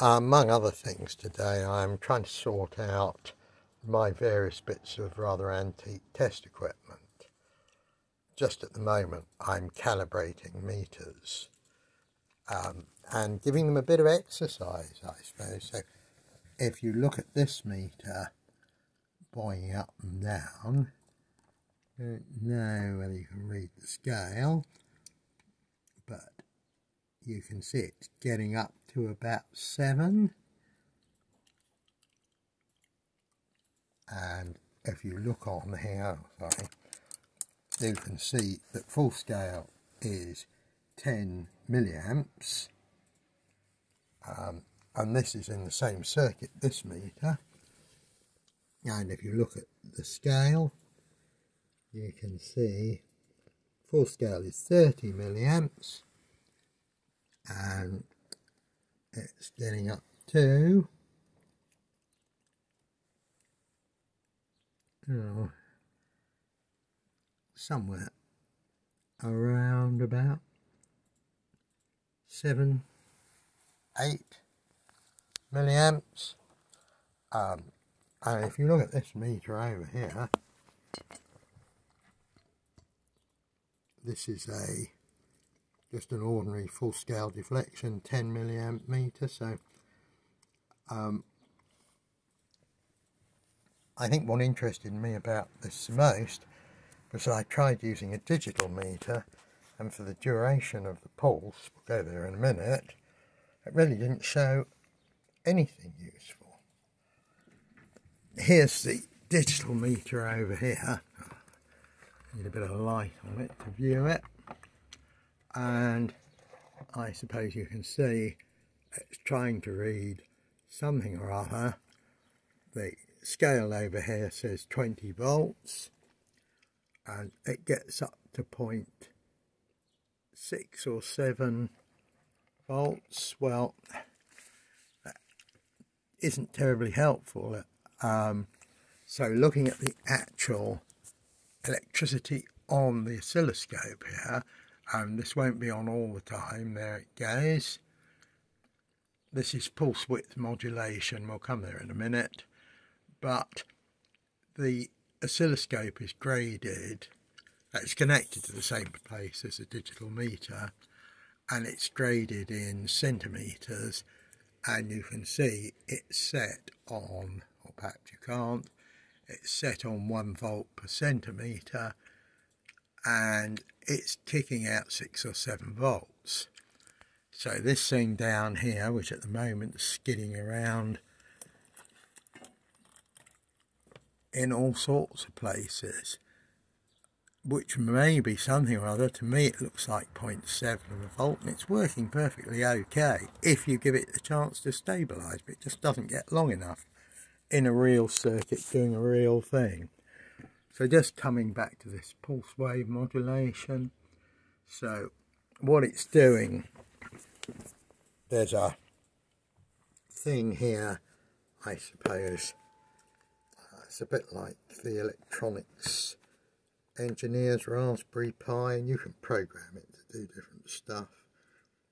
Among other things today, I'm trying to sort out my various bits of rather antique test equipment. Just at the moment, I'm calibrating meters and giving them a bit of exercise, I suppose. So if you look at this meter, boiling up and down, I don't know whether you can read the scale, but you can see it's getting up to about 7. And if you look on here, you can see that full scale is 10 milliamps, and this is in the same circuit, this meter. And if you look at the scale, you can see full scale is 30 milliamps, and it's getting up to somewhere around about 7, 8 milliamps. And if you look at this meter over here, this is just an ordinary full scale deflection 10 milliamp meter. So I think what interested me about this the most was I tried using a digital meter, and for the duration of the pulse, we'll go there in a minute, it really didn't show anything useful. Here's the digital meter over here. Need a bit of light on it to view it, and I suppose you can see it's trying to read something or other. The scale over here says 20 volts, and it gets up to 0.6 or 7 volts. Well, that isn't terribly helpful. So looking at the actual electricity on the oscilloscope here, this won't be on all the time, there it goes. This is pulse width modulation, we'll come there in a minute, but the oscilloscope is graded, it's connected to the same place as a digital meter, and it's graded in centimetres, and you can see it's set on, or perhaps you can't, it's set on 1 volt per centimetre, and it's kicking out 6 or 7 volts. So this thing down here, which at the moment is skidding around in all sorts of places, which may be something or other, to me it looks like 0.7 of a volt, and it's working perfectly okay if you give it a chance to stabilise, but it just doesn't get long enough in a real circuit doing a real thing. So just coming back to this pulse wave modulation, so what it's doing, there's a thing here, I suppose, it's a bit like the electronics engineer's Raspberry Pi, and you can program it to do different stuff.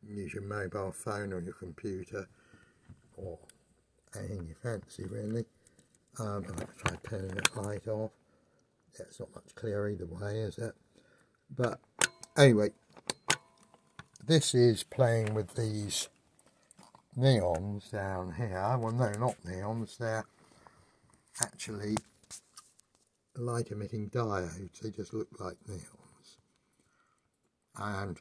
You can use your mobile phone or your computer or anything you fancy, really. I'm going to try turning that light off. Yeah, it's not much clearer either way, is it? But anyway, this is playing with these neons down here. Well, no, not neons, they're actually light emitting diodes. They just look like neons, and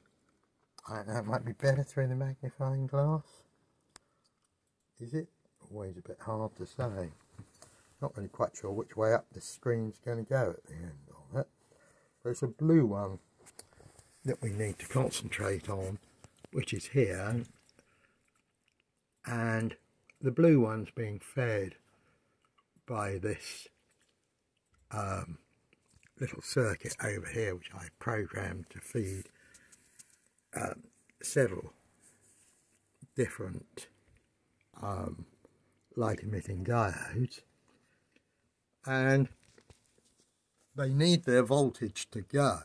that might be better through the magnifying glass. Is it? Always a bit hard to say. Not really quite sure which way up the screen's going to go at the end of it. There's a blue one that we need to concentrate on, which is here, and the blue one's being fed by this little circuit over here, which I programmed to feed several different light emitting diodes, and they need their voltage to go,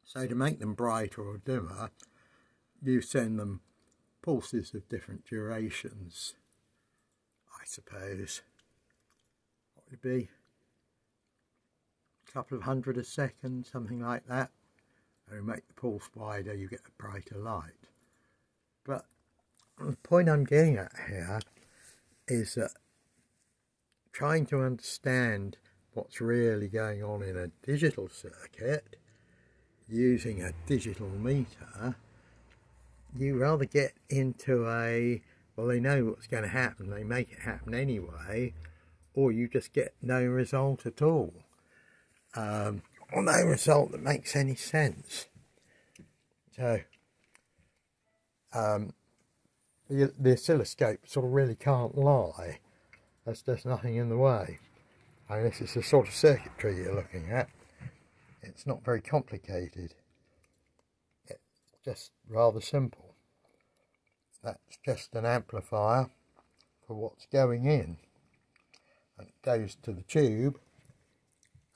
so to make them brighter or dimmer you send them pulses of different durations, I suppose. What would it be? A couple of hundred a second, something like that. And you make the pulse wider, you get a brighter light. But the point I'm getting at here is that trying to understand what's really going on in a digital circuit using a digital meter, you rather get into a, well, they know what's going to happen, they make it happen anyway, or you just get no result at all, or no result that makes any sense. So the oscilloscope sort of really can't lie. There's nothing in the way. I mean, this is the sort of circuitry you're looking at. It's not very complicated. It's just rather simple. That's just an amplifier for what's going in. And it goes to the tube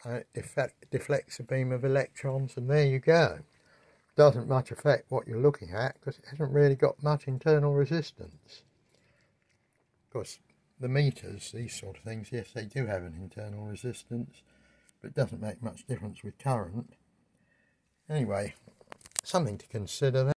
and it deflects a beam of electrons, and there you go. Doesn't much affect what you're looking at because it hasn't really got much internal resistance. Of course, the meters, these sort of things, yes, they do have an internal resistance, but it doesn't make much difference with current. Anyway, something to consider there.